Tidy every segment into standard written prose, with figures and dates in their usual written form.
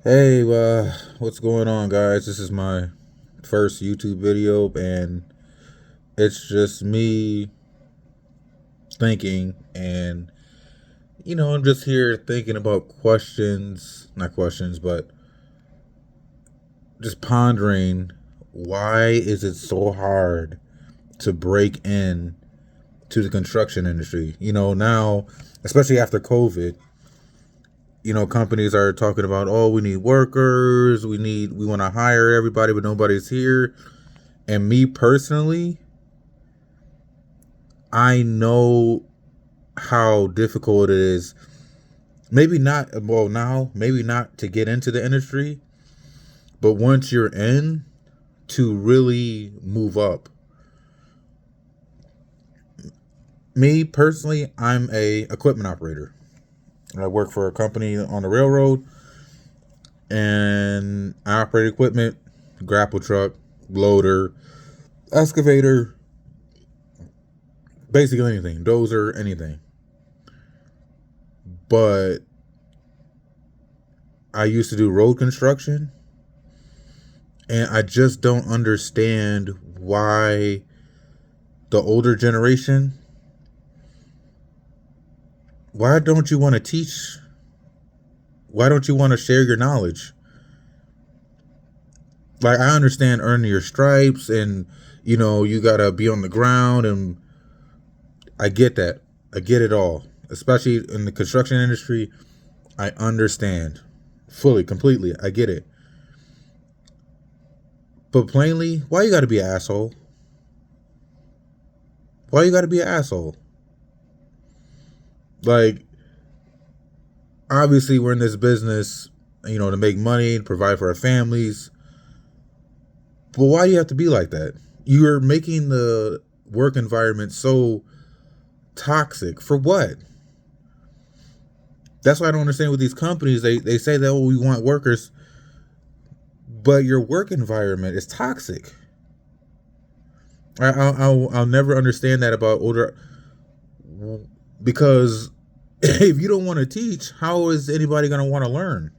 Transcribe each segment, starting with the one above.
Hey, what's going on, guys? This is my first YouTube video, and it's just me thinking, and I'm just here thinking about questions, not questions, but just pondering why is it so hard to break in to the construction industry? Now, especially after COVID, companies are talking about, oh, we need workers, we want to hire everybody, but nobody's here. And me personally, I know how difficult it is. Maybe not, well, now, maybe not to get into the industry, but once you're in, to really move up. Me personally, I'm a equipment operator. I work for a company on the railroad, and I operate equipment, grapple truck, loader, excavator, basically anything, dozer, anything. But I used to do road construction, and I just don't understand why the older generation, why don't you want to teach? Why don't you want to share your knowledge? Like, I understand earning your stripes, and you got to be on the ground, and I get that. I get it all. Especially in the construction industry, I understand fully, completely. I get it. But plainly, why you got to be an asshole? Why you got to be an asshole? Like, obviously, we're in this business, to make money, to provide for our families. But why do you have to be like that? You're making the work environment so toxic. For what? That's why I don't understand with these companies. They say that, oh, we want workers, but your work environment is toxic. I'll never understand that about older, because if you don't want to teach, how is anybody going to want to learn?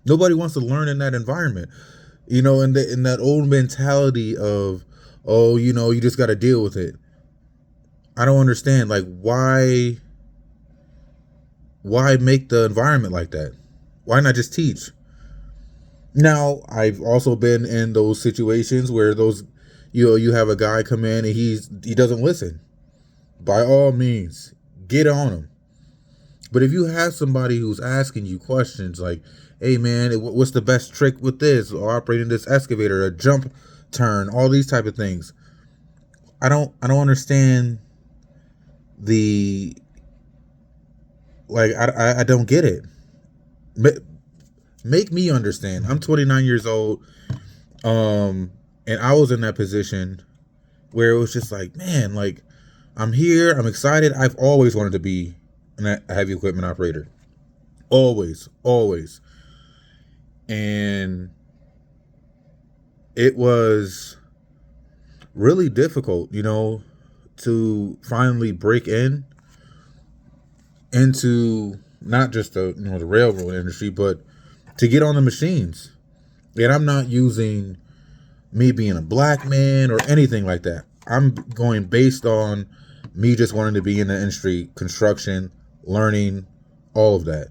Nobody wants to learn in that environment. In that old mentality of, oh, you just got to deal with it. I don't understand. Like, why make the environment like that? Why not just teach? Now, I've also been in those situations where you have a guy come in and he doesn't listen. By all means, get on him. But if you have somebody who's asking you questions like, hey man, what's the best trick with this, or operating this excavator, a jump turn, all these type of things, I don't understand the, like, I don't get it. Make me understand. I'm 29 years old, and I was in that position where it was just like, man, like, I'm here, I'm excited. I've always wanted to be a heavy equipment operator. Always. And it was really difficult, to finally break into not just the railroad industry, but to get on the machines. And I'm not using me being a black man or anything like that. I'm going based on me just wanting to be in the industry, construction, learning, all of that.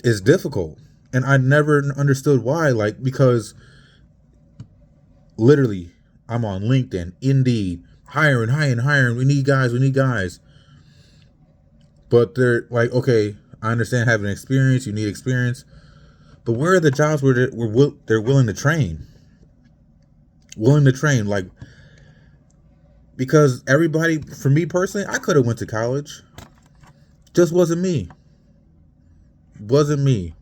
It's difficult. And I never understood why. Like, because literally, I'm on LinkedIn, Indeed, hiring. We need guys. But they're like, okay, I understand having experience. You need experience. But where are the jobs where they're willing to train? Like, because everybody, for me personally, I could have went to college. Just wasn't me. Wasn't me.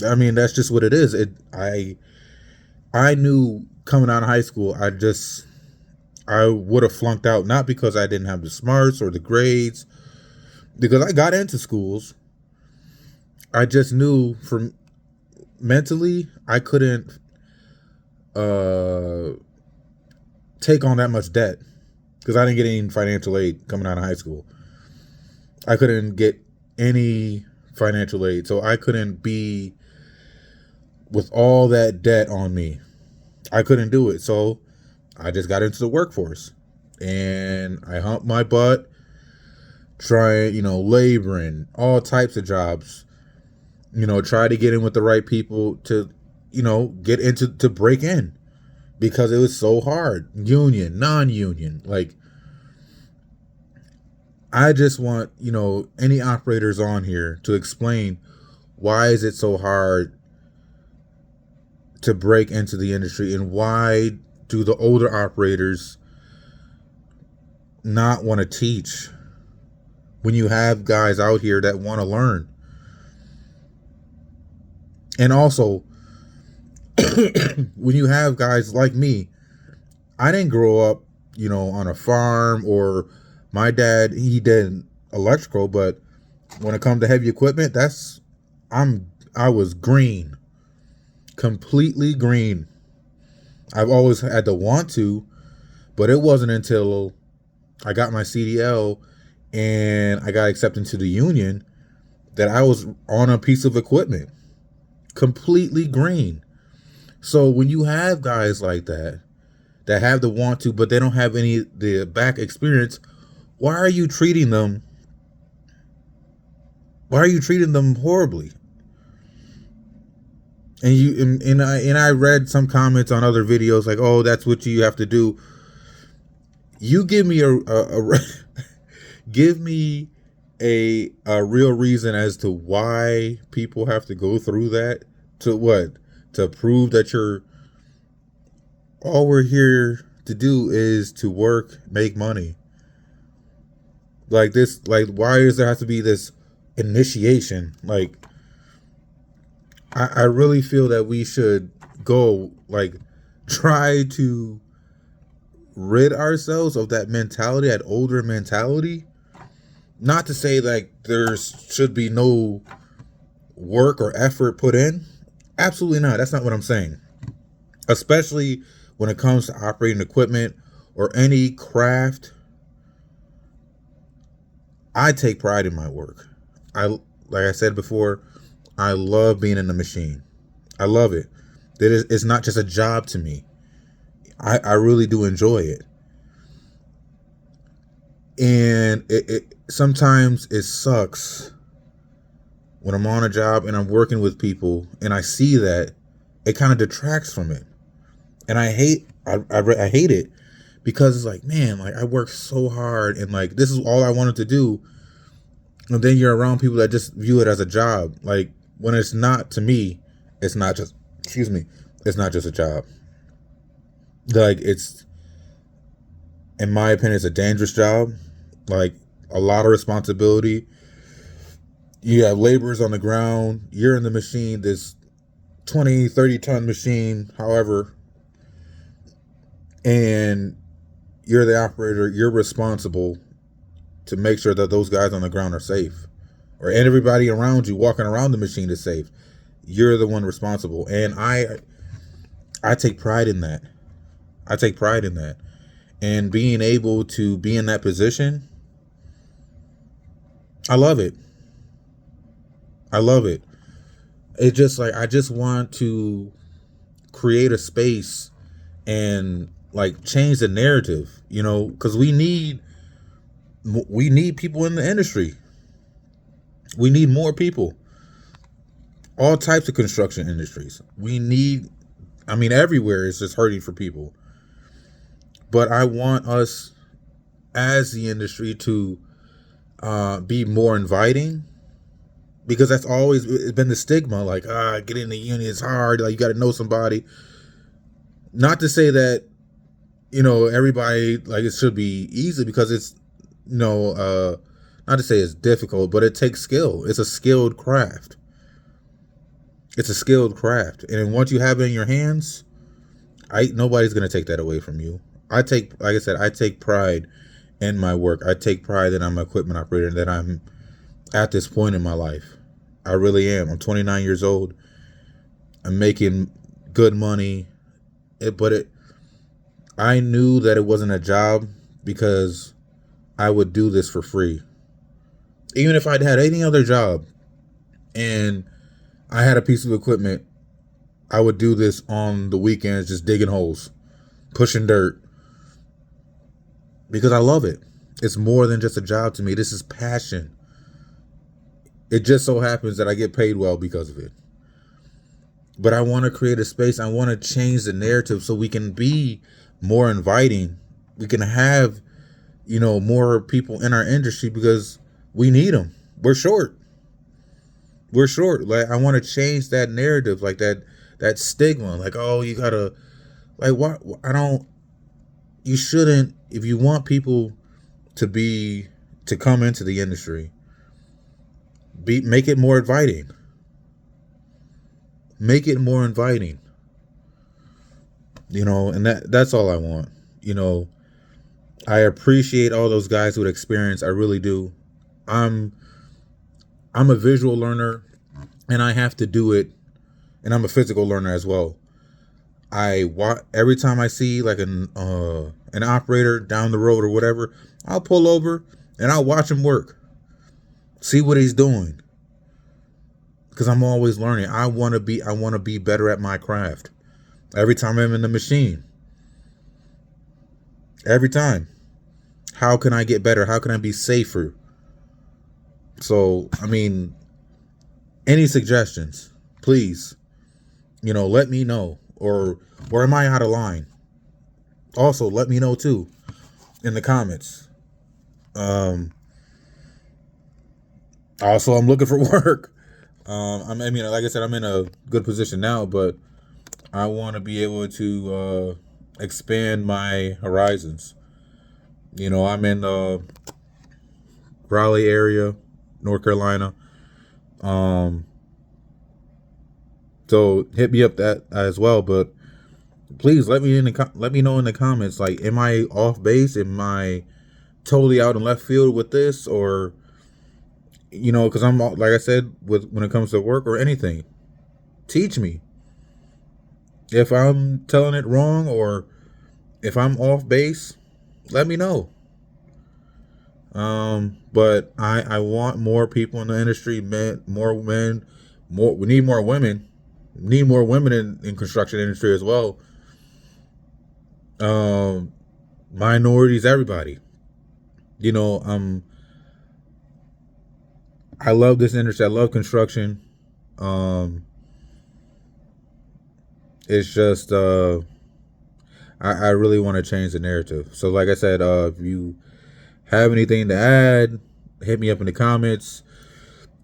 I mean, that's just what it is. I knew coming out of high school, I would have flunked out, not because I didn't have the smarts or the grades, because I got into schools. I just knew from mentally I couldn't take on that much debt, because I didn't get any financial aid coming out of high school. I couldn't get any financial aid. So I couldn't be with all that debt on me. I couldn't do it. So I just got into the workforce and I humped my butt trying, laboring, all types of jobs, try to get in with the right people to, get into, to break in because it was so hard. Union, non-union. Like, I just want, any operators on here to explain why is it so hard to break into the industry and why do the older operators not want to teach when you have guys out here that want to learn? And also, when you have guys like me, I didn't grow up, on a farm, or my dad, he did electrical, but when it comes to heavy equipment, I was green, completely green. I've always had to want to, but it wasn't until I got my CDL and I got accepted into the union that I was on a piece of equipment, completely green. So when you have guys like that have the want to, but they don't have the back experience, why are you treating them? Why are you treating them horribly? And I read some comments on other videos like, oh, that's what you have to do. You give me give me a real reason as to why people have to go through that. To what? To prove that all we're here to do is to work, make money. Like this, like, why does there have to be this initiation? Like, I really feel that we should go, like, try to rid ourselves of that mentality, that older mentality. Not to say like there should be no work or effort put in. Absolutely not. That's not what I'm saying. Especially when it comes to operating equipment or any craft. I take pride in my work. Like I said before, I love being in the machine. I love it. It's not just a job to me. I really do enjoy it. And it sometimes it sucks when I'm on a job and I'm working with people and I see that it kind of detracts from it. And I hate it because it's like, man, like I worked so hard and like this is all I wanted to do. And then you're around people that just view it as a job. Like, when it's not, to me, it's not just, it's not just a job. Like, it's, in my opinion, it's a dangerous job. Like, a lot of responsibility. You have laborers on the ground. You're in the machine, this 20, 30 ton machine, however. And you're the operator. You're responsible to make sure that those guys on the ground are safe. And everybody around you walking around the machine is safe. You're the one responsible. And I take pride in that. I take pride in that. And being able to be in that position, I love it. I love it. It's just like, I just want to create a space and like change the narrative, because we need people in the industry. We need more people. All types of construction industries. Everywhere is just hurting for people. But I want us as the industry to be more inviting, because that's always been the stigma. Like, getting in the union is hard. Like, you got to know somebody. Not to say that, everybody, like, it should be easy, because it's, not to say it's difficult, but it takes skill. It's a skilled craft. It's a skilled craft. And once you have it in your hands, nobody's going to take that away from you. Like I said, I take pride in my work. I take pride that I'm an equipment operator and that I'm at this point in my life. I really am. I'm 29 years old. I'm making good money. I knew that it wasn't a job because I would do this for free. Even if I'd had any other job, and I had a piece of equipment. I would do this on the weekends, just digging holes, pushing dirt, because I love it. It's more than just a job to me. This is passion. It just so happens that I get paid well because of it. But I want to create a space. I want to change the narrative so we can be more inviting. We can have, more people in our industry because we need them. We're short. We're short. Like, I want to change that narrative, like that stigma. Like, oh, you gotta, like, what? I don't. You shouldn't. If you want people to come into the industry, make it more inviting. Make it more inviting. And that's all I want. I appreciate all those guys with experience. I really do. I'm I'm a visual learner, and I have to do it, and I'm a physical learner as well. Every time I see like an operator down the road or whatever, I'll pull over and I'll watch him work, see what he's doing, because I'm always learning. I want to be better at my craft. Every time I'm in the machine, every time, how can I get better? How can I be safer? So, I mean, any suggestions, please, let me know. Or am I out of line? Also, let me know too in the comments. Um, Also, I'm looking for work. Like I said, I'm in a good position now, but I want to be able to expand my horizons. I'm in the Raleigh area, North Carolina. Um, so hit me up that as well. But please let me know in the comments. Like, am I off base? Am I totally out in left field with this, or because I'm like I said, when it comes to work or anything, teach me if I'm telling it wrong or if I'm off base. Let me know. But I want more people in the industry, men, more. We need more women. We need more women in construction industry as well. Um, Minorities, everybody. You know, um, I love this industry. I love construction. Um, it's just I really want to change the narrative. So, like I said, if you have anything to add, hit me up in the comments.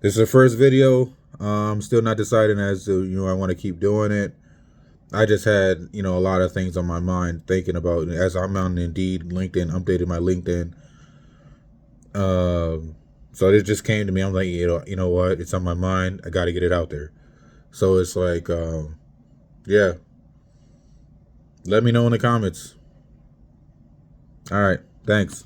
This is the first video. I'm still not deciding as to I want to keep doing it. I just had a lot of things on my mind thinking about as I'm on Indeed, LinkedIn, updated my LinkedIn. So it just came to me. I'm like, you know what? It's on my mind. I got to get it out there. So it's like, yeah. Let me know in the comments. All right. Thanks.